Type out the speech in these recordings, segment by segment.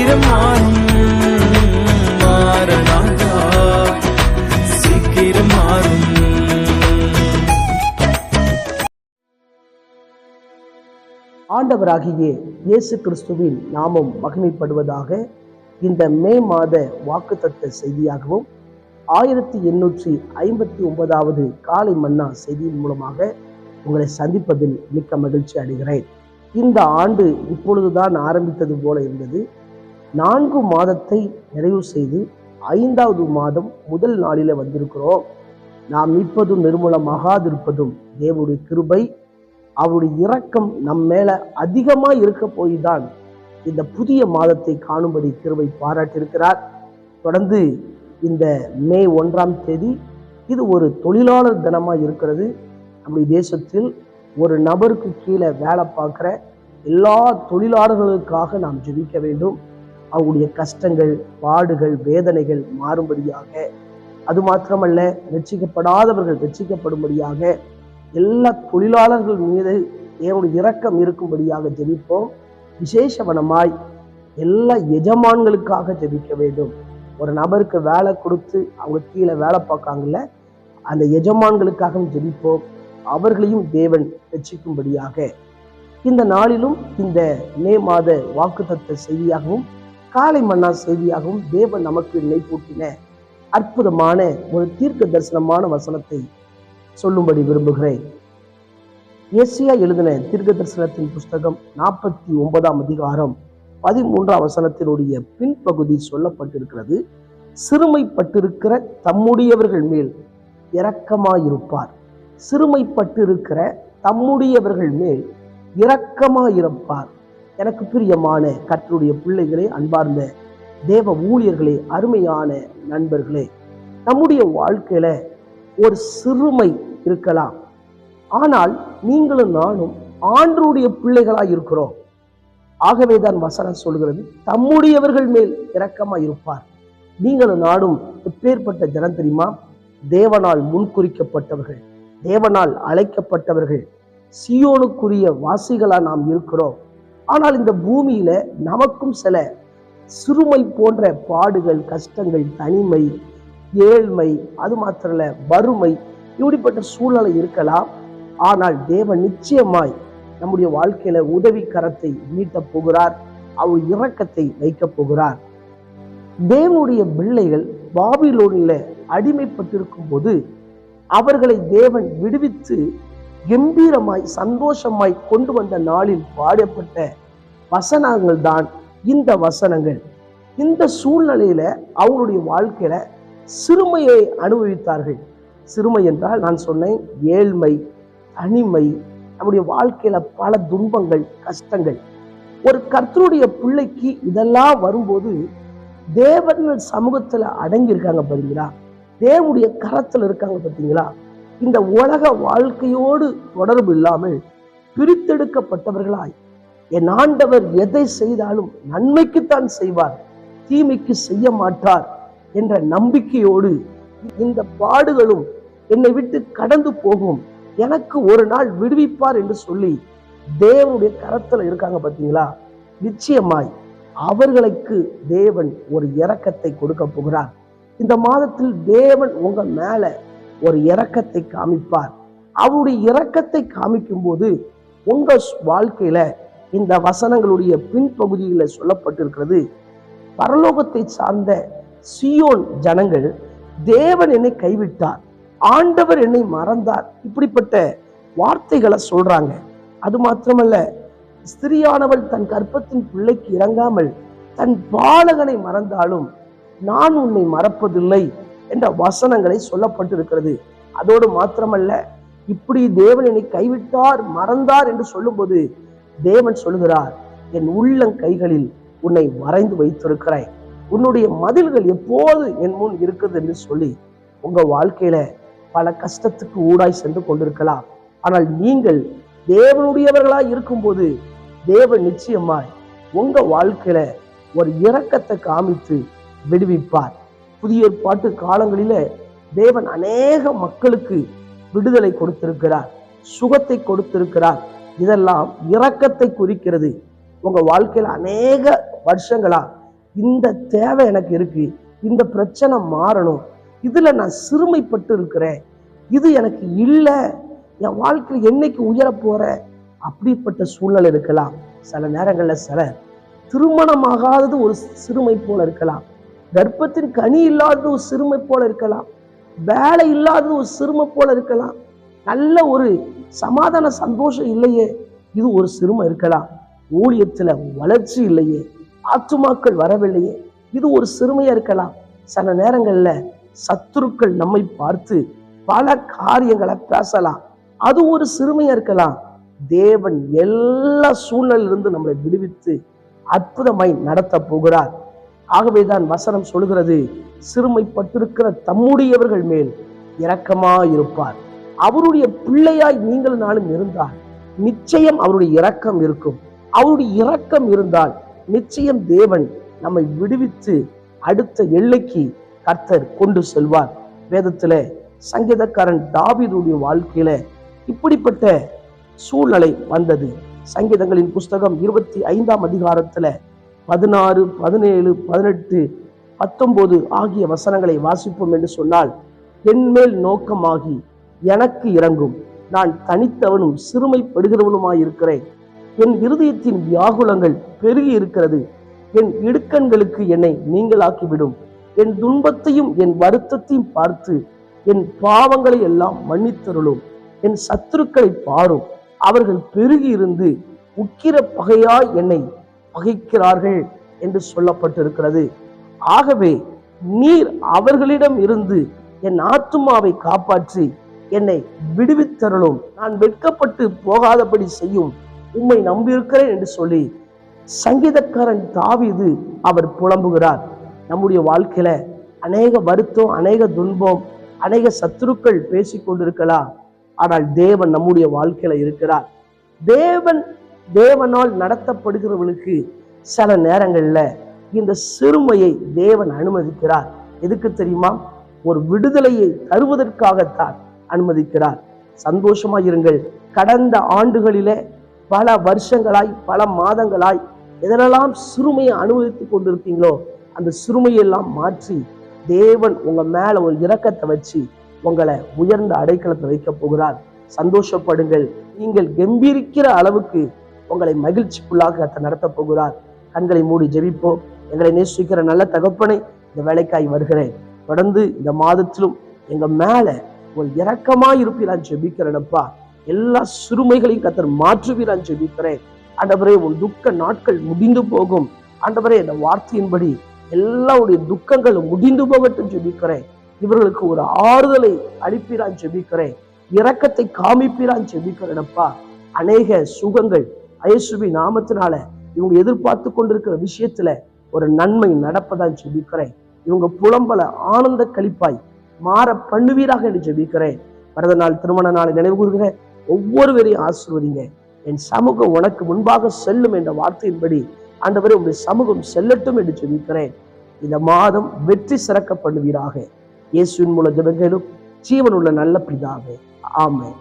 சீக்கிரம் மாறும் மாறனாகா, சீக்கிரம் மாறும். ஆண்டவராகிய இயேசு கிறிஸ்துவின் நாமம் மகிமைப்படுவதாக. இந்த மே மாத வாக்குத்தத்த செய்தியாகவும் 1859வது காலை மன்னா செய்தியின் மூலமாக உங்களை சந்திப்பதில் மிக்க மகிழ்ச்சி அடைகிறேன். இந்த ஆண்டு இப்பொழுதுதான் ஆரம்பித்தது போல இருந்தது. 4 மாதத்தை நிறைவு செய்து 5வது மாதம் முதல் நாளில வந்திருக்கிறோம். நாம் நிற்பதும் நிர்மூலமாகாதிருப்பதும் தேவனுடைய கிருபை, அவருடைய இரக்கம் நம் மேல அதிகமா இருக்க போய்தான் இந்த புதிய மாதத்தை காணும்படி கிருபை பாராட்டியிருக்கிறார். தொடர்ந்து இந்த மே 1ஆம் தேதி இது ஒரு தொழிலாளர் தினமா இருக்கிறது. நம்முடைய தேசத்தில் ஒரு நபருக்கு கீழே வேலை பார்க்குற எல்லா தொழிலாளர்களுக்காக நாம் ஜெபிக்க வேண்டும். அவங்களுடைய கஷ்டங்கள், பாடுகள், வேதனைகள் மாறும்படியாக, அது மாத்திரமல்ல ரட்சிக்கப்படாதவர்கள் ரட்சிக்கப்படும்படியாக, எல்லா தொழிலாளர்கள் மீது என்னுடைய இரக்கம் இருக்கும்படியாக ஜெபிப்போம். விசேஷவனமாய் எல்லா எஜமான்களுக்காக ஜெபிக்க வேண்டும். ஒரு நபருக்கு வேலை கொடுத்து அவங்க கீழே வேலை பார்க்காங்கல்ல, அந்த எஜமான்களுக்காகவும் ஜெபிப்போம். அவர்களையும் தேவன் ரட்சிக்கும்படியாக இந்த நாளிலும் இந்த மே மாத வாக்குத்தத்த செய்தியாகவும் காலை மன்னா செய்தியாகவும் தேவன் நமக்கு நினைப்பூட்டின அற்புதமான ஒரு தீர்க்க தரிசனமான வசனத்தை சொல்லும்படி விரும்புகிறேன். ஏசியா எழுதின தீர்க்க தரிசனத்தின் புஸ்தகம் 49ஆம் அதிகாரம் 13ஆம் வசனத்தினுடைய பின்பகுதி சொல்லப்பட்டிருக்கிறது. சிறுமைப்பட்டிருக்கிற தம்முடையவர்கள் மேல் இரக்கமாயிருப்பார். சிறுமைப்பட்டிருக்கிற தம்முடையவர்கள் மேல் இரக்கமாயிருப்பார். எனக்கு பிரியமான கர்த்தருடைய பிள்ளைகளே, அன்பார்ந்த தேவ ஊழியர்களே, அருமையான நண்பர்களே, நம்முடைய வாழ்க்கையில ஒரு சிறுமை இருக்கலாம். ஆனால் நீங்களும் நானும் ஆண்டவருடைய பிள்ளைகளாய் இருக்கிறோம். ஆகவேதான் வசனம் சொல்கிறது, தம்முடையவர்கள் மேல் இரக்கமாய் இருப்பார். நீங்களும் நானும் எப்பேற்பட்ட ஜனம் தெரியுமா? தேவனால் முன்குறிக்கப்பட்டவர்கள், தேவனால் அழைக்கப்பட்டவர்கள், சியோனுக்குரிய வாசிகளா நாம் இருக்கிறோம். ஆனால் இந்த பூமியில நமக்கும் சில சிறுமை போன்ற பாடுகள், கஷ்டங்கள், தனிமை, ஏழ்மை, அது மாத்திரல வறுமை, இப்படிப்பட்ட சூழ்நிலை இருக்கலாம். ஆனால் தேவன் நிச்சயமாய் நம்முடைய வாழ்க்கையில உதவி கரத்தை நீட்டப் போகிறார். அவர் இரக்கத்தை வைக்கப் போகிறார். தேவனுடைய பிள்ளைகள் பாபிலோனில அடிமைப்பட்டிருக்கும் போது அவர்களை தேவன் விடுவித்து கம்பீரமாய் சந்தோஷமாய் கொண்டு வந்த நாளில் பாடப்பட்ட வசனங்கள் தான் இந்த வசனங்கள். இந்த சூழ்நிலையில அவங்களுடைய வாழ்க்கையில சிறுமையை அனுபவித்தார்கள். சிறுமை என்றால் நான் சொன்னேன், ஏழ்மை, தனிமை, நம்முடைய வாழ்க்கையில பல துன்பங்கள், கஷ்டங்கள். ஒரு கர்த்தருடைய பிள்ளைக்கு இதெல்லாம் வரும்போது தேவன் சமூகத்துல அடங்கி இருக்காங்க பாத்தீங்களா, தேவனுடைய கரத்துல இருக்காங்க பார்த்தீங்களா. இந்த உலக வாழ்க்கையோடு தொடர்பு இல்லாமல் பிரித்தெடுக்கப்பட்டவர்களாய், என் ஆண்டவர் எதை செய்தாலும் நன்மைக்குத்தான் செய்வார், தீமைக்கு செய்ய மாட்டார் என்ற நம்பிக்கையோடு இந்த பாடுகளும் என்னை விட்டு கடந்து போகும், எனக்கு ஒரு நாள் விடுவிப்பார் என்று சொல்லி தேவனுடைய கரத்துல இருக்காங்க பார்த்தீங்களா. நிச்சயமாய் அவர்களுக்கு தேவன் ஒரு இரக்கத்தை கொடுக்க போகிறார். இந்த மாதத்தில் தேவன் உங்க மேல ஒரு இரக்கத்தை காமிப்பார். அவருடைய இரக்கத்தை காமிக்கும் போது உங்க வாழ்க்கையில இந்த வசனங்களுடைய பின்பகுதியில சொல்லப்பட்டிருக்கிறது, பரலோகத்தை சார்ந்த சியோன் ஜனங்கள், தேவன் என்னை கைவிட்டார், ஆண்டவர் என்னை மறந்தார், இப்படிப்பட்ட வார்த்தைகளை சொல்றாங்க. அது மாத்திரமல்ல, ஸ்திரியானவள் தன் கர்ப்பத்தின் பிள்ளைக்கு இறங்காமல் தன் பாலகனை மறந்தாலும் நான் உன்னை மறப்பதில்லை என்ற வசனங்களை சொல்லப்பட்டிருக்கிறது. அதோடு மாத்திரமல்ல, இப்படி தேவன் என்னை கைவிட்டார், மறந்தார் என்று சொல்லும்போது தேவன் சொல்லுகிறார், என் உள்ளங்கைகளில் உன்னை வரைந்து வைத்திருக்கிறேன், உன்னுடைய மதில்கள் எப்போது என் முன் இருக்குது என்று சொல்லி உங்க வாழ்க்கையில பல கஷ்டத்துக்கு ஊடாய் சென்று கொண்டிருக்கலாம். ஆனால் நீங்கள் தேவனுடையவர்களாய் இருக்கும்போது தேவன் நிச்சயமாய் உங்க வாழ்க்கையில ஒரு இரக்கத்தை காமித்து விடுவிப்பார். புதிய ஏற்பாட்டு காலங்களில தேவன் அநேக மக்களுக்கு விடுதலை கொடுத்திருக்கிறார், சுகத்தை கொடுத்திருக்கிறார். இதெல்லாம் இரக்கத்தை குறிக்கிறது. உங்க வாழ்க்கையில அநேக வருஷங்களா இந்த தேவை எனக்கு இருக்கு, இந்த பிரச்சனை மாறணும், இதுல நான் சிறுமைப்பட்டு இருக்கிறேன், இது எனக்கு இல்லை, என் வாழ்க்கையில் என்னைக்கு உயர போற, அப்படிப்பட்ட சூழ்நிலை இருக்கலாம். சில நேரங்கள்ல சிலர் திருமணமாகாதது ஒரு சிறுமை போல இருக்கலாம், கர்ப்பத்தின் கனி இல்லாதது ஒரு சிறுமை போல இருக்கலாம், வேலை இல்லாதது ஒரு சிறுமை போல இருக்கலாம், நல்ல ஒரு சமாதான சந்தோஷம் இல்லையே, இது ஒரு சிறுமை இருக்கலாம், ஊழியத்துல வளர்ச்சி இல்லையே, ஆத்துமாக்கள் வரவில்லையே, இது ஒரு சிறுமையா இருக்கலாம். சில நேரங்கள்ல சத்துருக்கள் நம்மை பார்த்து பல காரியங்களை பேசலாம், அது ஒரு சிறுமையா இருக்கலாம். தேவன் எல்லா சூழ்நிலையிலிருந்து நம்மளை விடுவித்து அற்புதமாய் நடத்த போகிறார். ஆகவேதான் வசனம் சொல்கிறது, சிறுமைப்பட்டிருக்கிற தம்முடையவர்கள் மேல் இரக்கமாயிருப்பார். அவருடைய பிள்ளையாய் நீங்கள் நாளும் இருந்தால் நிச்சயம் அவருடைய இரக்கம் இருக்கும். அவருடைய இரக்கம் இருந்தால் நிச்சயம் தேவன் நம்மை விடுவித்து அடுத்த எல்லைக்கு கர்த்தர் கொண்டு செல்வார். வேதத்துல சங்கீதக்காரன் தாவீதுடைய வாழ்க்கையில இப்படிப்பட்ட சூழ்நிலை வந்தது. சங்கீதங்களின் புஸ்தகம் 25ஆம் அதிகாரத்துல 16, 17, 18, 19 ஆகிய வசனங்களை வாசிப்போம் என்று சொன்னால், என் மேல் நோக்கமாகி எனக்கு இறங்கும், நான் தனித்தவனும் சிறுமைப்படுகிறவனுமாயிருக்கிறேன், என் இருதயத்தின் வியாகுலங்கள் பெருகி இருக்கிறது, என் இடுக்கண்களுக்கு என்னை நீங்களாக்கிவிடும், என் துன்பத்தையும் என் வருத்தத்தையும் பார்த்து என் பாவங்களை எல்லாம் மன்னித்தருளும், என் சத்துருக்களை பாரும், அவர்கள் பெருகி இருந்து உக்கிர பகையாய் என்னை பகைக்கிறார்கள் என்று சொல்லப்பட்டிருக்கிறது. ஆகவே நீர் அவர்களிடம் இருந்து என் ஆத்துமாவை காப்பாற்றி என்னை விடுவித்தருளும், நான் வெட்கப்பட்டு போகாதபடி செய்யும், உம்மை நம்பியிருக்கிறேன் என்று சொல்லி சங்கீதக்காரன் தாவீது அவர் புலம்புகிறார். நம்முடைய வாழ்க்கையில அநேக வருத்தம், அநேக துன்பம், அநேக சத்துருக்கள் பேசிக்கொண்டிருக்கலாம். ஆனால் தேவன் நம்முடைய வாழ்க்கையில இருக்கிறார். தேவனால் நடத்தப்படுகிறவர்களுக்கு சில நேரங்கள்ல இந்த சிறுமையை தேவன் அனுமதிக்கிறார். எதுக்கு தெரியுமா? ஒரு விடுதலையை தருவதற்காகத்தான் அனுமதிக்கிறார். சந்தோஷமா இருங்கள். கடந்த ஆண்டுகளிலே பல வருஷங்களாய், பல மாதங்களாய் எதெல்லாம் சிறுமையை அனுமதித்துக் கொண்டிருக்கீங்களோ அந்த சிறுமையெல்லாம் மாற்றி தேவன் உங்க மேல ஒரு இரக்கத்தை வச்சு உங்களை உயர்ந்த அடைக்கலத்தை வைக்க போகிறார். சந்தோஷப்படுங்கள். நீங்கள் கம்பீரிக்கிற அளவுக்கு உங்களை மகிழ்ச்சிக்குள்ளாக நடத்த போகிறார். கண்களை மூடி ஜெபிப்போம். எங்களை நேசிக்கிற நல்ல தகப்பனை, இந்த வேலைக்காய் வருகிறேன். தொடர்ந்து இந்த மாதத்திலும் எங்க மேல ஒரு இரக்கமாய் இருப்பீரான் ஜெபிக்கிறேனப்பா. எல்லா சிறுமைகளையும் கர்த்தர் மாற்றுவீரான் ஜெபிக்கிறேன். ஆண்டவரே, உன் துக்க நாட்கள் முடிந்து போகும். ஆண்டவரே, இந்த வார்த்தையின்படி எல்லாருடைய துக்கங்களும் முடிந்து போகட்டும் ஜெபிக்கிறேன். இவர்களுக்கு ஒரு ஆறுதலை அளிப்பீரான் ஜெபிக்கிறேன். இரக்கத்தை காமிப்பீரான் ஜெபிக்கிறேனப்பா. அநேக சுகங்கள் இயேசுவின் நாமத்தினால இவங்க எதிர்பார்த்து கொண்டிருக்கிற விஷயத்துல ஒரு நன்மை நடப்பதான் ஜெபிக்கிறேன். இவங்க புலம்பல ஆனந்த களிப்பாய் மாற பண்ணுவீராக என்று ஜெபிக்கிறேன். பிறந்த நாள், திருமண நாளை நினைவு கூறுகிற ஒவ்வொருவரையும் ஆசீர்வதிங்க. என் சமூகம் உனக்கு முன்பாக செல்லும் என்ற வார்த்தையின்படி ஆண்டவரே, உங்களுடைய சமூகம் செல்லட்டும் என்று ஜெபிக்கிறேன். இந்த மாதம் வெற்றி சிறக்க பண்ணுவீராக. இயேசுவின் மூலம் ஜெபங்களும் ஜீவனுள்ள நல்ல பிதாவே, ஆமென்.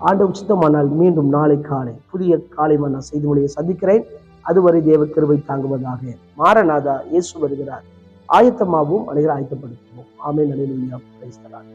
ஆண்டவர் சித்தமானால் மீண்டும் நாளை காலை புதிய காலை நான் செய்தி மொழியை சந்திக்கிறேன். அதுவரை தேவ கிருபை தாங்குவதாக. மாரநாதா, இயேசு வருகிறார். ஆயத்தமாகவும் அனைவரும் ஆயத்தப்படுத்துவோம். ஆமென். அல்லேலூயா. Praise the Lord.